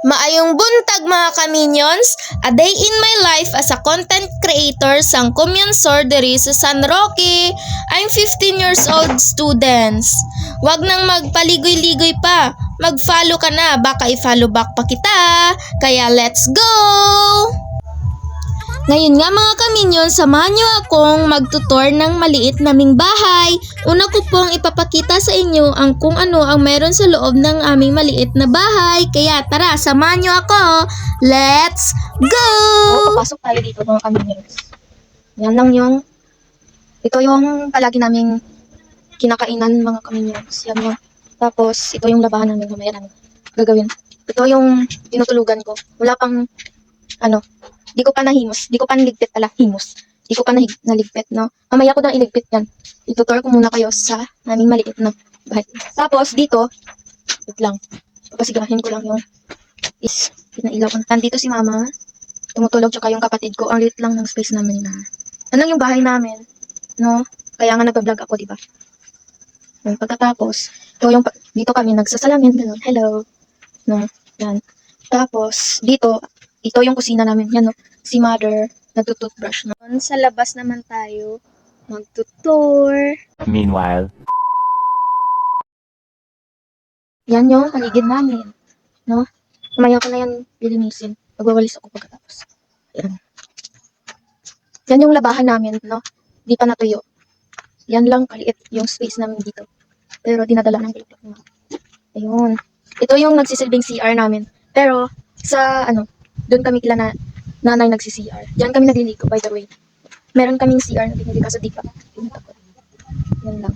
Maayong buntag mga ka-minions! A day in my life as a content creator sang Commune Sordery sa San Roque. I'm 15 years old students. Wag nang magpaligoy-ligoy pa. Mag-follow ka na, baka i-follow back pa kita. Kaya let's go! Ngayon nga mga ka-minions, samahan nyo akong magtutor ng maliit naming bahay. Una ko pong ipapakita sa inyo ang kung ano ang meron sa loob ng aming maliit na bahay. Kaya tara, samahan nyo ako. Let's go! Papasok tayo dito mga ka-minions. Yan lang ito yung palagi naming kinakainan mga ka-minions. Yan yung, tapos ito yung labahan namin mamaya namin gagawin. Ito yung tinutulugan ko. Wala pang, di ko pa naligpit pala, himos. Di ko pa naligpit, no? Mamaya ko na iligpit yan. Itutor ko muna kayo sa naming maliit na bahay. Tapos dito, wait lang, papasigahin ko lang yung pinailaw ko. Nandito si mama, tumutulog, tsaka yung kapatid ko. Ang liit lang ng space namin na. Yan lang yung bahay namin, no? Kaya nga nagpa-vlog ako, diba? Pagkatapos, dito kami nagsasalamin, gano'n. Hello. No, yan. Tapos, dito, ito yung kusina namin. Yan, no? Si mother, nagtutoothbrush na. Sa labas naman tayo, magtutour. Meanwhile, Yan yung paligid namin. No? Mamaya ko na yan lilinisin. Magwawalis ako pagkatapos. Yan. Yan yung labahan namin, no? Di pa natuyo. Yan lang kaliit yung space namin dito. Pero dinadala ng bulaklak na. Ayun. Ito yung nagsisilbing CR namin. Pero, doon kami kila nanay nagsi-CR. Diyan kami nagliligo, by the way. Meron kaming CR na binili kaso di pa. Yan lang.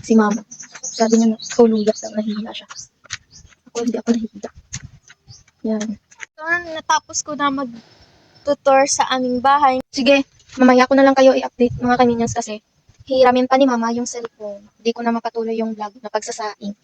Si mama. Sabi niya, luyak daw, nahihiya siya. Hindi ako nahihiya. Yan. So, natapos ko na mag-tutor sa aming bahay. Sige, mamaya ko na lang kayo i-update mga ka-minions kasi hihiramin pa ni mama yung cellphone. Hindi ko na mapatuloy yung vlog na pagsasaing.